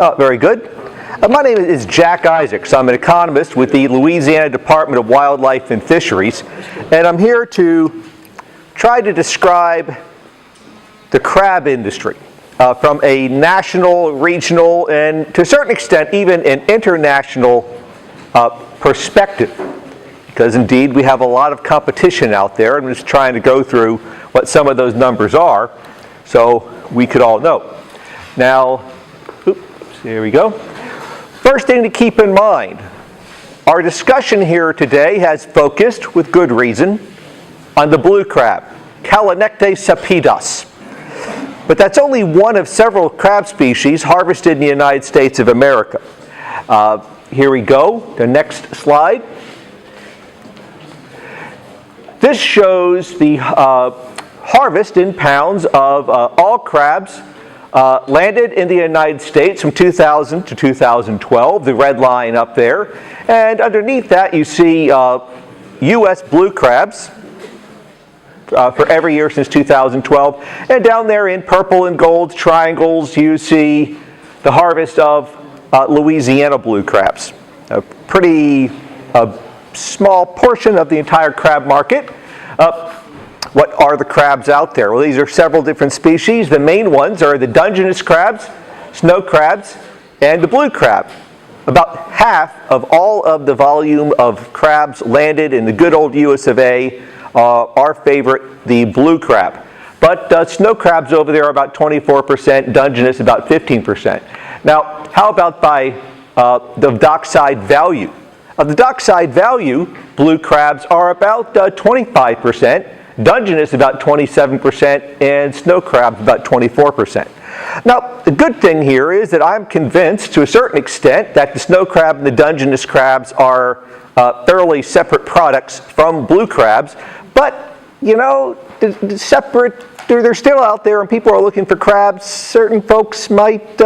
Very good. My name is Jack Isaacs. I'm an economist with the Louisiana Department of Wildlife and Fisheries, and I'm here to try to describe the crab industry from a national, regional, and to a certain extent even an international perspective. Because indeed we have a lot of competition out there. I'm just trying to go through what some of those numbers are so we could all know. Now, here we go. First thing to keep in mind, our discussion here today has focused, with good reason, on the blue crab, Callinectes sapidas. But that's only one of several crab species harvested in the United States of America. Here we go, the next slide. This shows the harvest in pounds of all crabs landed in the United States from 2000 to 2012, the red line up there. And underneath that you see U.S. blue crabs for every year since 2012. And down there in purple and gold triangles you see the harvest of Louisiana blue crabs. A pretty small portion of the entire crab market. What are the crabs out there? Well, these are several different species. The main ones are the Dungeness crabs, snow crabs, and the blue crab. About half of all of the volume of crabs landed in the good old US of A, our favorite, the blue crab. But snow crabs over there are about 24%, Dungeness about 15%. Now, how about by the Dockside value? Of the Dockside value, blue crabs are about 25%, Dungeness about 27%, and snow crabs about 24%. Now, the good thing here is that I'm convinced to a certain extent that the snow crab and the Dungeness crabs are fairly separate products from blue crabs, but you know, they're still out there and people are looking for crabs. Certain folks might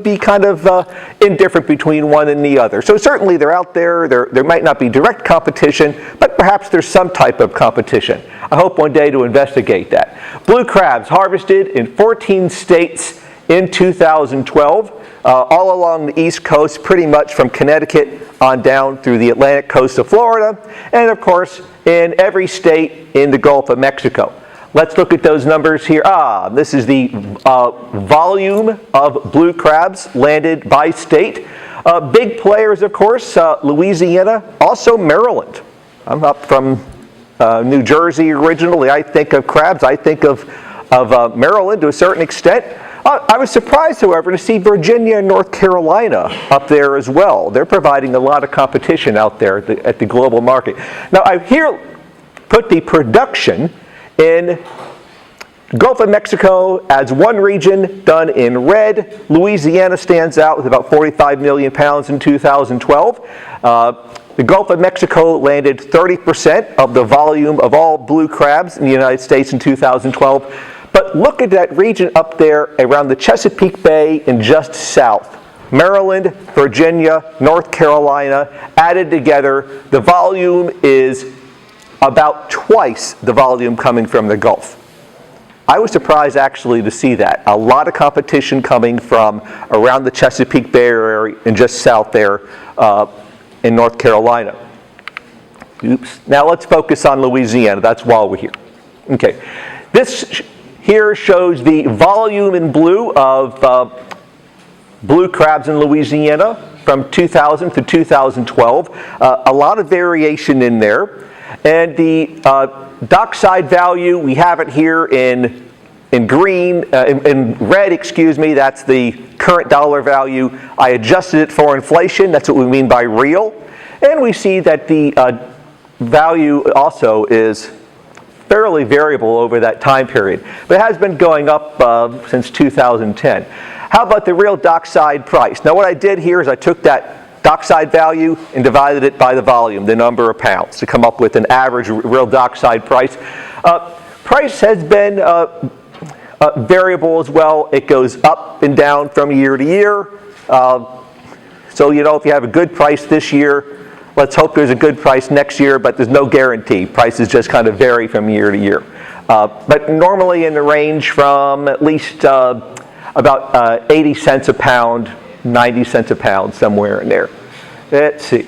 be kind of indifferent between one and the other. So certainly they're out there. There might not be direct competition, but perhaps there's some type of competition. I hope one day to investigate that. Blue crabs harvested in 14 states in 2012, all along the East Coast, pretty much from Connecticut on down through the Atlantic coast of Florida, and of course in every state in the Gulf of Mexico. Let's look at those numbers here. This is the volume of blue crabs landed by state. Big players, of course, Louisiana, also Maryland. I'm up from New Jersey originally. I think of crabs, I think of Maryland to a certain extent. I was surprised, however, to see Virginia and North Carolina up there as well. They're providing a lot of competition out there at the global market. Now, I've here put the production in Gulf of Mexico as one region done in red. Louisiana stands out with about 45 million pounds in 2012. The Gulf of Mexico landed 30% of the volume of all blue crabs in the United States in 2012. But look at that region up there around the Chesapeake Bay and just south. Maryland, Virginia, North Carolina, added together, the volume is about twice the volume coming from the Gulf. I was surprised actually to see that. A lot of competition coming from around the Chesapeake Bay area and just south there in North Carolina. Oops. Now let's focus on Louisiana. That's why we're here. Okay. This here shows the volume in blue of blue crabs in Louisiana from 2000 to 2012. A lot of variation in there. And the Dockside value, we have it here in green, in red, excuse me, that's the current dollar value. I adjusted it for inflation, that's what we mean by real. And we see that the value also is fairly variable over that time period. But it has been going up since 2010. How about the real Dockside price? Now what I did here is I took that Dockside value and divided it by the volume, the number of pounds, to come up with an average real Dockside price. Price has been variable as well. It goes up and down from year to year. So you know, if you have a good price this year, let's hope there's a good price next year, but there's no guarantee. Prices just kind of vary from year to year. But normally in the range from at least about 80 cents a pound 90 cents a pound, somewhere in there. Let's see.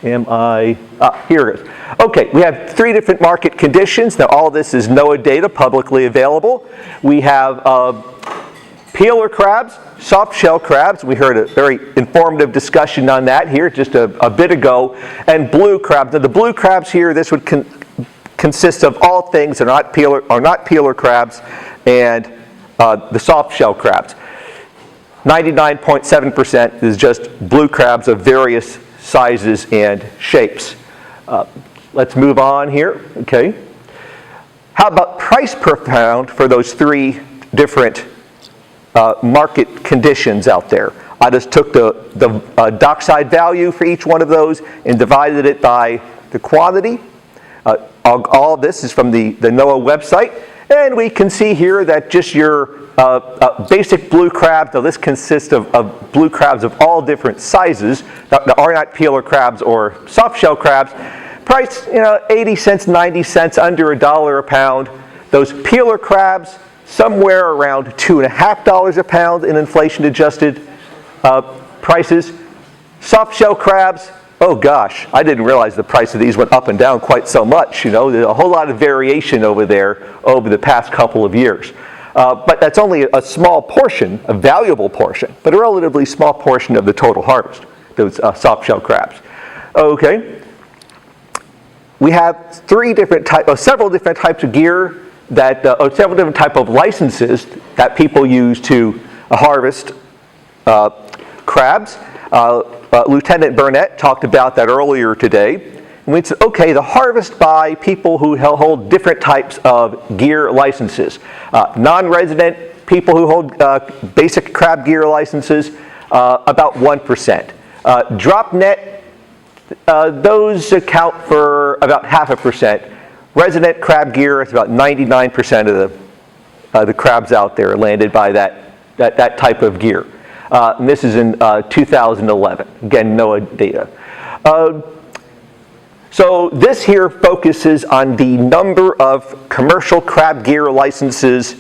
Here it is. Okay, we have 3 different market conditions. Now, all this is NOAA data, publicly available. We have peeler crabs, soft shell crabs. We heard a very informative discussion on that here just a bit ago. And blue crabs. Now, the blue crabs here, this would consist of all things that are not peeler crabs and the soft shell crabs. 99.7% is just blue crabs of various sizes and shapes. Let's move on here. Okay. How about price per pound for those 3 different market conditions out there? I just took the dockside value for each one of those and divided it by the quantity. All of this is from the NOAA website, and we can see here that just your basic blue crab, now this consists of blue crabs of all different sizes that are not peeler crabs or soft shell crabs. Price, 80 cents, 90 cents, under $1 a pound. Those peeler crabs, somewhere around $2.50 a pound in inflation-adjusted prices. Soft shell crabs, oh gosh, I didn't realize the price of these went up and down quite so much. There's a whole lot of variation over there over the past couple of years. But that's only a small portion, a valuable portion, but a relatively small portion of the total harvest, those soft shell crabs. Okay. We have several different types of gear or several different types of licenses that people use to harvest crabs. Lieutenant Burnett talked about that earlier today. And we said, okay, the harvest by people who hold different types of gear licenses. Non-resident people who hold basic crab gear licenses, about 1%. Drop net, those account for about 0.5%. Resident crab gear is about 99% of the crabs out there landed by that type of gear. And this is in 2011. Again, NOAA data. So this here focuses on the number of commercial crab gear licenses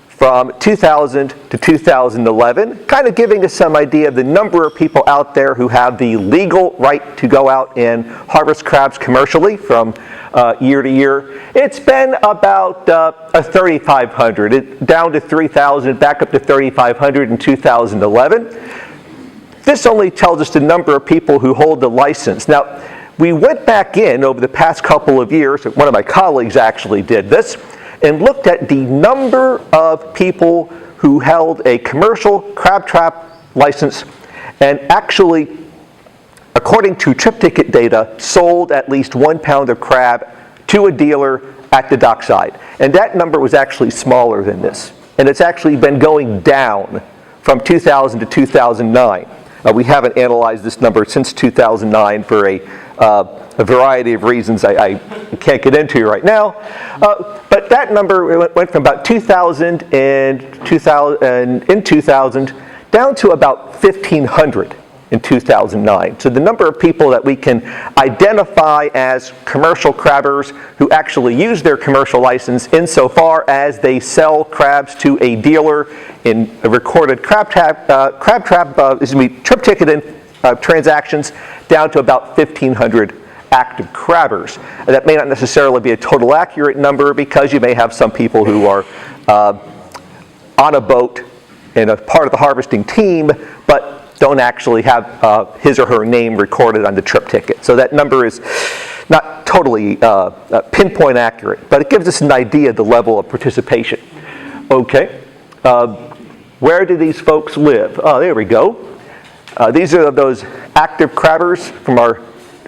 from 2000 to 2011, kind of giving us some idea of the number of people out there who have the legal right to go out and harvest crabs commercially from year to year. It's been about 3,500, down to 3,000, back up to 3,500 in 2011. This only tells us the number of people who hold the license. Now, we went back in over the past couple of years, one of my colleagues actually did this, and looked at the number of people who held a commercial crab trap license and actually, according to trip ticket data, sold at least 1 pound of crab to a dealer at the dockside. And that number was actually smaller than this. And it's actually been going down from 2000 to 2009. We haven't analyzed this number since 2009 for a variety of reasons I can't get into right now. But that number went from about 2000 in 2000 down to about 1,500 in 2009. So the number of people that we can identify as commercial crabbers who actually use their commercial license insofar as they sell crabs to a dealer in a recorded trip ticket transactions, down to about 1,500 active crabbers. That may not necessarily be a total accurate number because you may have some people who are on a boat and a part of the harvesting team, but don't actually have his or her name recorded on the trip ticket. So that number is not totally pinpoint accurate, but it gives us an idea of the level of participation. Okay, where do these folks live? Oh, there we go. These are those active crabbers from our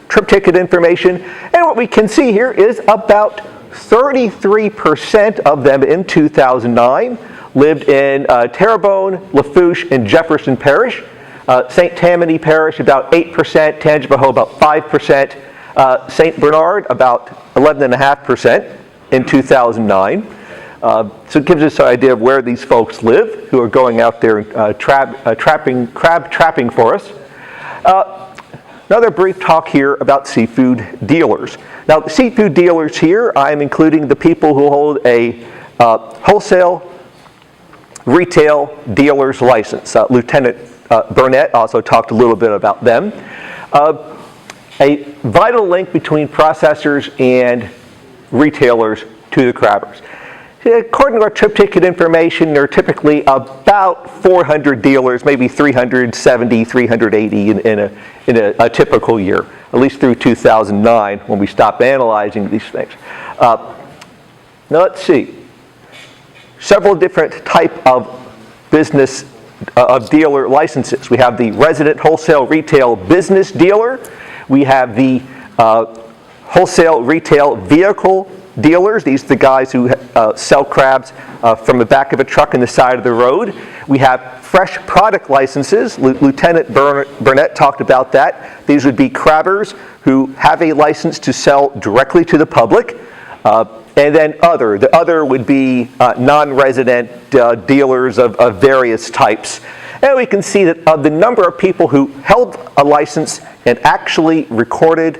trip ticket information. And what we can see here is about 33% of them in 2009 lived in Terrebonne, Lafourche, and Jefferson Parish. St. Tammany Parish, about 8%, Tangipahoa, about 5%, St. Bernard, about 11.5% in 2009. So it gives us an idea of where these folks live who are going out there crab trapping for us. Another brief talk here about seafood dealers. Now, the seafood dealers here, I'm including the people who hold a wholesale retail dealer's license. Lieutenant Burnett also talked a little bit about them. A vital link between processors and retailers to the crabbers. According to our trip ticket information, there are typically about 400 dealers, maybe 370, 380 in a typical year, at least through 2009 when we stopped analyzing these things. Now let's see. Several different type of business of dealer licenses. We have the resident wholesale retail business dealer. We have the wholesale retail vehicle dealers. These are the guys who sell crabs from the back of a truck in the side of the road. We have fresh product licenses. Lieutenant Burnett talked about that. These would be crabbers who have a license to sell directly to the public. And then the other would be non-resident dealers of various types. And we can see that of the number of people who held a license and actually recorded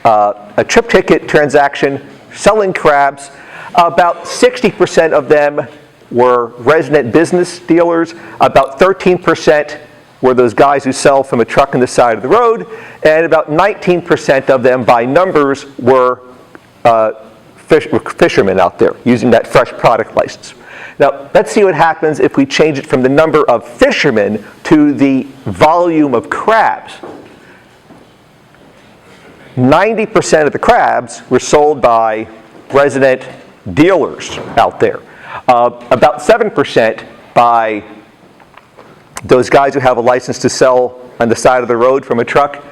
a trip ticket transaction selling crabs, about 60% of them were resident business dealers, about 13% were those guys who sell from a truck on the side of the road, and about 19% of them by numbers were fishermen out there using that fresh product license. Now, let's see what happens if we change it from the number of fishermen to the volume of crabs. 90% of the crabs were sold by resident dealers out there. About 7% by those guys who have a license to sell on the side of the road from a truck.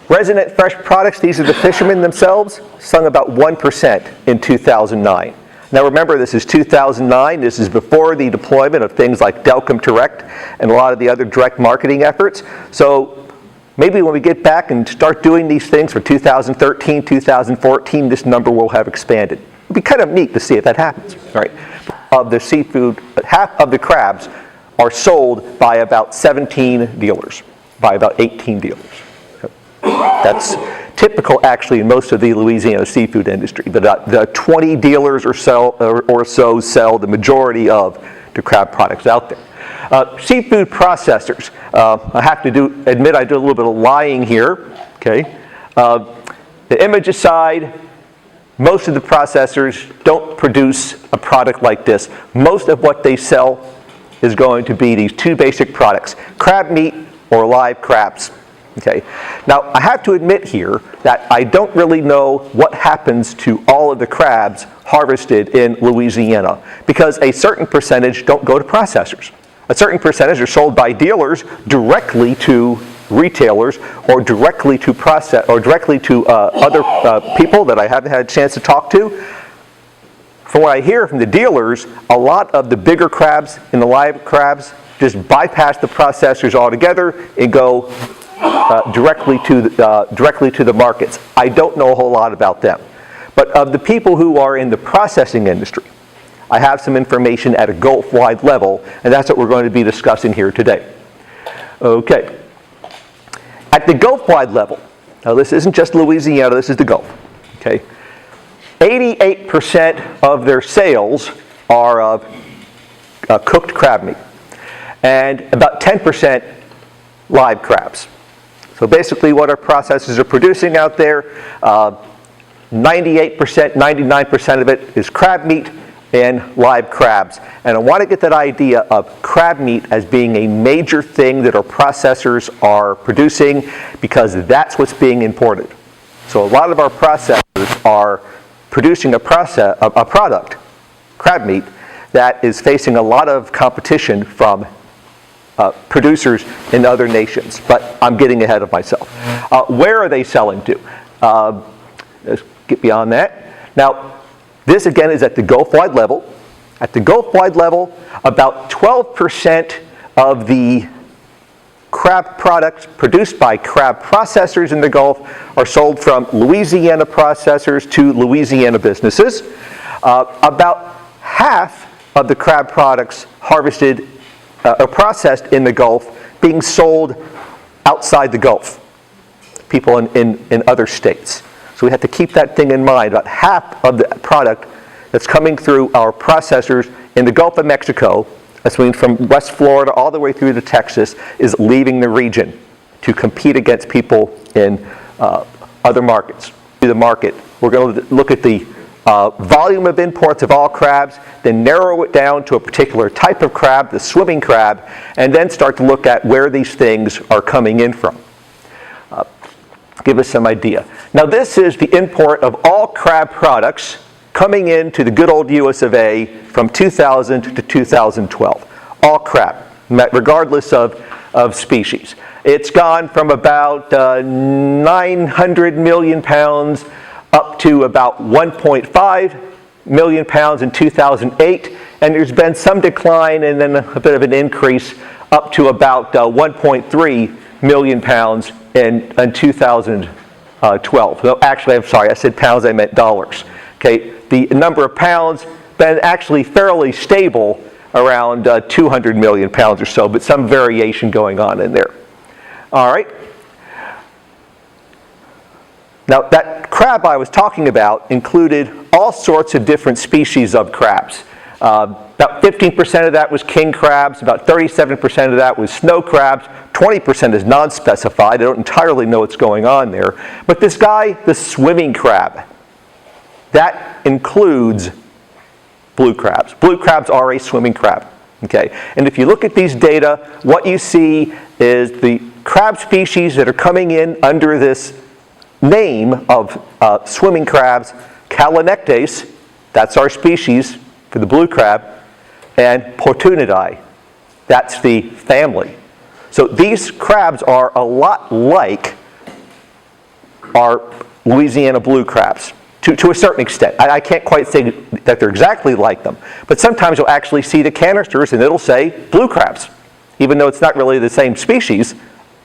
Resident fresh products, these are the fishermen themselves, sung about 1% in 2009. Now remember, this is 2009. This is before the deployment of things like Delcom Direct and a lot of the other direct marketing efforts. So maybe when we get back and start doing these things for 2013, 2014, this number will have expanded. It'd be kind of neat to see if that happens, right? Of the seafood, half of the crabs are sold by about 17 dealers, by about 18 dealers. That's typical, actually, in most of the Louisiana seafood industry. But the 20 dealers or so sell the majority of the crab products out there. Seafood processors. I have to admit I do a little bit of lying here. Okay. The image aside, most of the processors don't produce a product like this. Most of what they sell is going to be these two basic products: crab meat or live crabs. Okay. Now, I have to admit here that I don't really know what happens to all of the crabs harvested in Louisiana, because a certain percentage don't go to processors. A certain percentage are sold by dealers directly to retailers or directly to other people that I haven't had a chance to talk to. From what I hear from the dealers, a lot of the bigger crabs and the live crabs just bypass the processors altogether and go directly to the markets. I don't know a whole lot about them. But of the people who are in the processing industry, I have some information at a Gulf-wide level, and that's what we're going to be discussing here today. Okay. At the Gulf-wide level, now this isn't just Louisiana, this is the Gulf. Okay. 88% of their sales are of cooked crab meat, and about 10% live crabs. So basically what our processors are producing out there, 98%, 99% of it is crab meat and live crabs. And I want to get that idea of crab meat as being a major thing that our processors are producing, because that's what's being imported. So a lot of our processors are producing a product, crab meat, that is facing a lot of competition from producers in other nations. But I'm getting ahead of myself. Where are they selling to? Let's get beyond that. Now, this again is at the Gulf-wide level. At the Gulf-wide level, about 12% of the crab products produced by crab processors in the Gulf are sold from Louisiana processors to Louisiana businesses. About half of the crab products harvested or processed in the Gulf being sold outside the Gulf, people in other states. So we have to keep that thing in mind. About half of the product that's coming through our processors in the Gulf of Mexico, That's mean from West Florida all the way through to Texas is leaving the region to compete against people in other markets. The market, we're going to look at the volume of imports of all crabs, then narrow it down to a particular type of crab, the swimming crab, and then start to look at where these things are coming in from. Give us some idea. Now this is the import of all crab products coming into the good old US of A from 2000 to 2012. All crab, regardless of species. It's gone from about 900 million pounds up to about 1.5 million pounds in 2008, and there's been some decline and then a bit of an increase up to about 1.3 million pounds in 2012. No, actually, I'm sorry, I said pounds, I meant dollars. Okay, the number of pounds been actually fairly stable around 200 million pounds or so, but some variation going on in there. All right. Now that crab I was talking about included all sorts of different species of crabs. About 15% of that was king crabs, about 37% of that was snow crabs, 20% is non-specified. I don't entirely know what's going on there. But this guy, the swimming crab, that includes blue crabs. Blue crabs are a swimming crab. Okay? And if you look at these data, what you see is the crab species that are coming in under this name of swimming crabs, Calonectes, that's our species for the blue crab, and Portunidae, that's the family. So these crabs are a lot like our Louisiana blue crabs, to a certain extent. I can't quite say that they're exactly like them, but sometimes you'll actually see the canisters and it'll say blue crabs, even though it's not really the same species,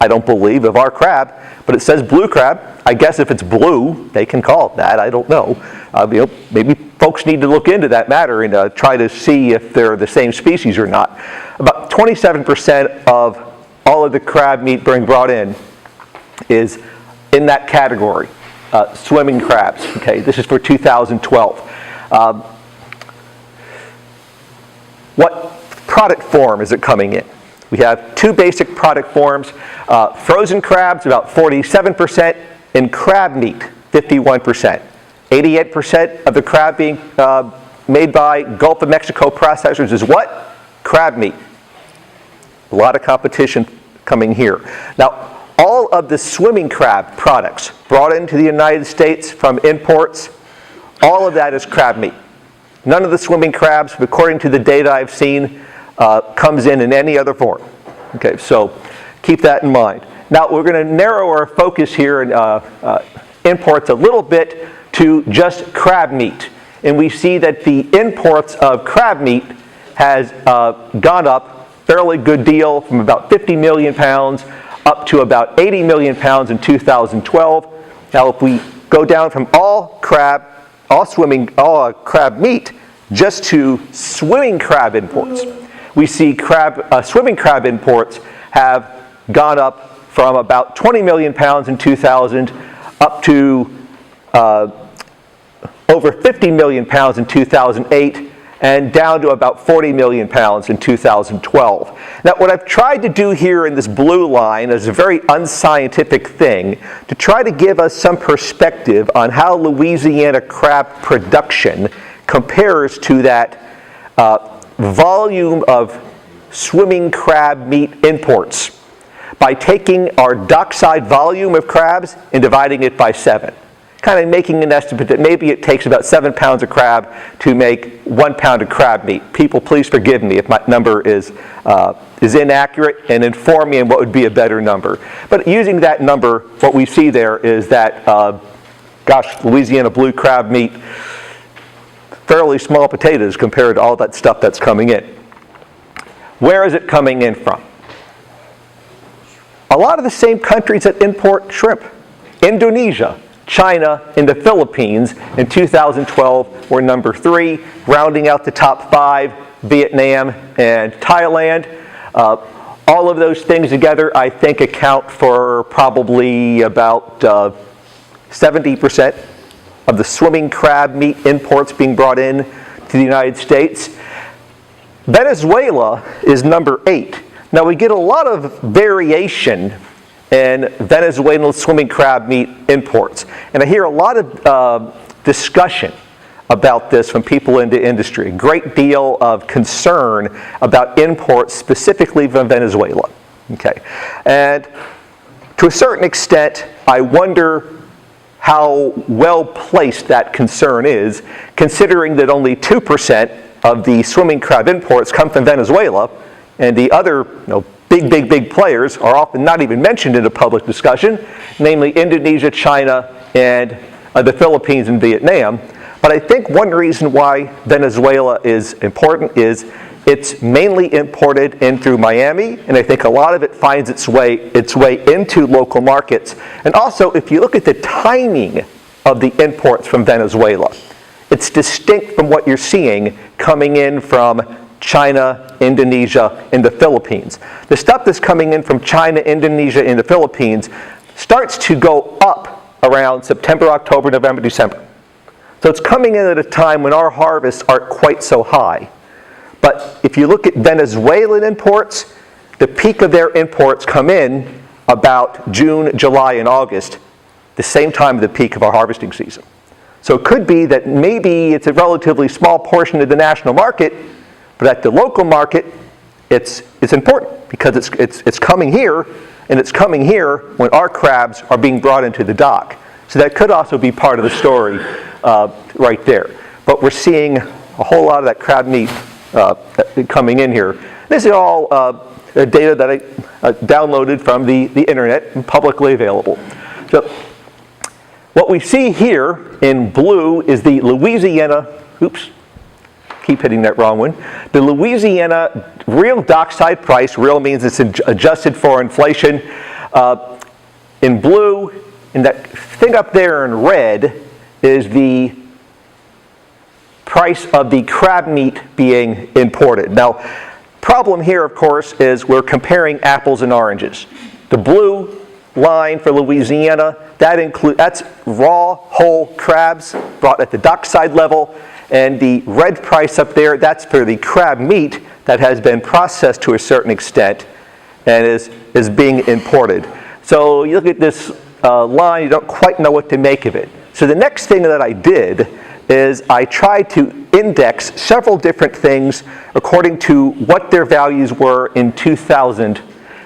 I don't believe, of our crab, but it says blue crab. I guess if it's blue, they can call it that. I don't know. Maybe folks need to look into that matter and try to see if they're the same species or not. About 27% of all of the crab meat being brought in is in that category, swimming crabs. Okay, this is for 2012. What product form is it coming in? We have two basic product forms. Frozen crabs, about 47%, and crab meat, 51%. 88% of the crab being made by Gulf of Mexico processors is what? Crab meat. A lot of competition coming here. Now, all of the swimming crab products brought into the United States from imports, all of that is crab meat. None of the swimming crabs, according to the data I've seen, comes in any other form. Okay, so keep that in mind. Now we're going to narrow our focus here in imports a little bit to just crab meat. And we see that the imports of crab meat has gone up fairly good deal from about 50 million pounds up to about 80 million pounds in 2012. Now if we go down from all crab meat just to swimming crab imports, we see swimming crab imports have gone up from about 20 million pounds in 2000 up to over 50 million pounds in 2008 and down to about 40 million pounds in 2012. Now what I've tried to do here in this blue line is a very unscientific thing to try to give us some perspective on how Louisiana crab production compares to that volume of swimming crab meat imports by taking our Dockside volume of crabs and dividing it by 7. Kind of making an estimate that maybe it takes about 7 pounds of crab to make 1 pound of crab meat. People, please forgive me if my number is inaccurate and inform me on what would be a better number. But using that number, what we see there is that, Louisiana blue crab meat, fairly small potatoes compared to all that stuff that's coming in. Where is it coming in from? A lot of the same countries that import shrimp. Indonesia, China, and the Philippines in 2012 were number 3, rounding out the top 5, Vietnam and Thailand. All of those things together, I think, account for probably about 70% of the swimming crab meat imports being brought in to the United States. Venezuela is number 8. Now we get a lot of variation in Venezuelan swimming crab meat imports. And I hear a lot of discussion about this from people in the industry. A great deal of concern about imports specifically from Venezuela. Okay. And to a certain extent, I wonder how well placed that concern is, considering that only 2% of the swimming crab imports come from Venezuela, and the other big players are often not even mentioned in the public discussion, namely Indonesia, China, and the Philippines and Vietnam. But I think one reason why Venezuela is important is it's mainly imported in through Miami, and I think a lot of it finds its way into local markets. And also, if you look at the timing of the imports from Venezuela, it's distinct from what you're seeing coming in from China, Indonesia, and the Philippines. The stuff that's coming in from China, Indonesia, and the Philippines starts to go up around September, October, November, December. So it's coming in at a time when our harvests aren't quite so high. But if you look at Venezuelan imports, the peak of their imports come in about June, July, and August, the same time of the peak of our harvesting season. So it could be that maybe it's a relatively small portion of the national market, but at the local market, it's important because it's coming here, and it's coming here when our crabs are being brought into the dock. So that could also be part of the story right there. But we're seeing a whole lot of that crab meat coming in here. This is all data that I downloaded from the internet and publicly available. So what we see here in blue is the Louisiana, keep hitting that wrong one. The Louisiana real dockside price, real means it's adjusted for inflation. In blue, and that thing up there in red is the price of the crab meat being imported. Now, problem here, of course, is we're comparing apples and oranges. The blue line for Louisiana, that's raw whole crabs brought at the dockside level, and the red price up there, that's for the crab meat that has been processed to a certain extent and is being imported. So you look at this line, you don't quite know what to make of it. So the next thing that I did is I tried to index several different things according to what their values were in 2000.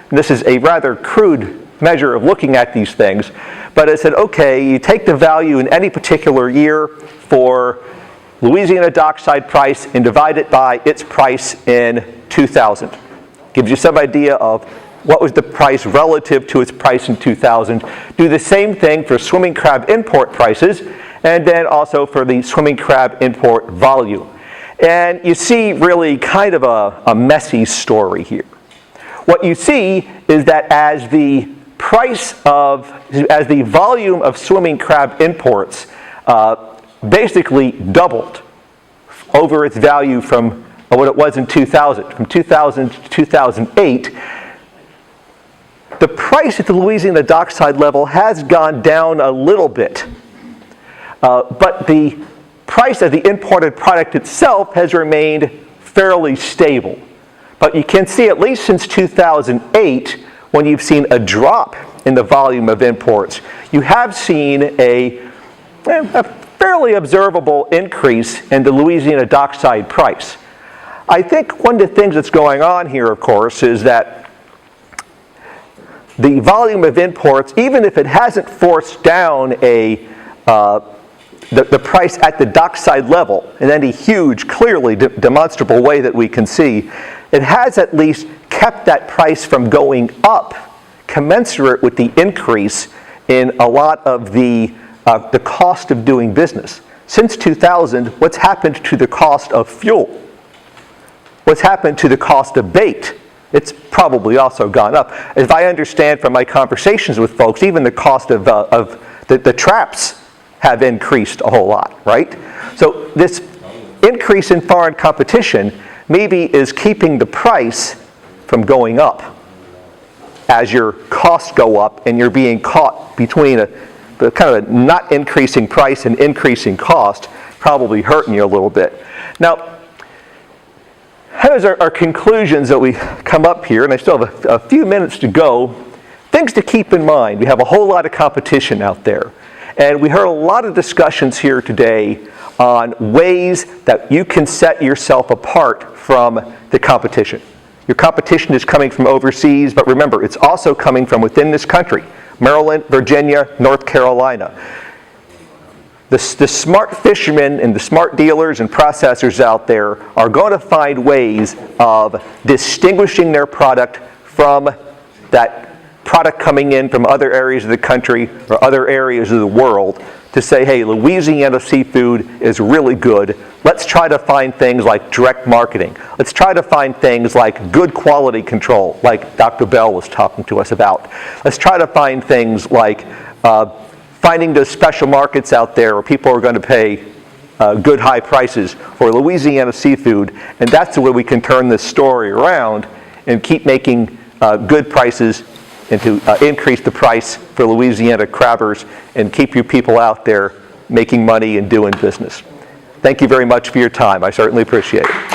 And this is a rather crude measure of looking at these things, but I said, okay, you take the value in any particular year for Louisiana dockside price and divide it by its price in 2000. Gives you some idea of what was the price relative to its price in 2000. Do the same thing for swimming crab import prices, and then also for the swimming crab import volume. And you see really kind of a messy story here. What you see is that as the volume of swimming crab imports basically doubled over its value from what it was in 2000. From 2000 to 2008, the price at the Louisiana dockside level has gone down a little bit. But the price of the imported product itself has remained fairly stable. But you can see, at least since 2008, when you've seen a drop in the volume of imports, you have seen a fairly observable increase in the Louisiana dockside price. I think one of the things that's going on here, of course, is that the volume of imports, even if it hasn't forced down the price at the dockside level in any huge, clearly demonstrable way that we can see, it has at least kept that price from going up commensurate with the increase in a lot of the cost of doing business. Since 2000, what's happened to the cost of fuel? What's happened to the cost of bait? It's probably also gone up. If I understand from my conversations with folks, even the cost of the traps have increased a whole lot, right? So this increase in foreign competition maybe is keeping the price from going up as your costs go up and you're being caught between the kind of a not increasing price and increasing cost, probably hurting you a little bit. Now, Those are our conclusions that we come up here, and I still have a few minutes to go. Things to keep in mind. We have a whole lot of competition out there. And we heard a lot of discussions here today on ways that you can set yourself apart from the competition. Your competition is coming from overseas, but remember, it's also coming from within this country. Maryland, Virginia, North Carolina. The smart fishermen and the smart dealers and processors out there are going to find ways of distinguishing their product from that product coming in from other areas of the country or other areas of the world to say, hey, Louisiana seafood is really good. Let's try to find things like direct marketing. Let's try to find things like good quality control, like Dr. Bell was talking to us about. Let's try to find things like finding those special markets out there where people are going to pay good high prices for Louisiana seafood, and that's the way we can turn this story around and keep making good prices and to increase the price for Louisiana crabbers and keep you people out there making money and doing business. Thank you very much for your time. I certainly appreciate it.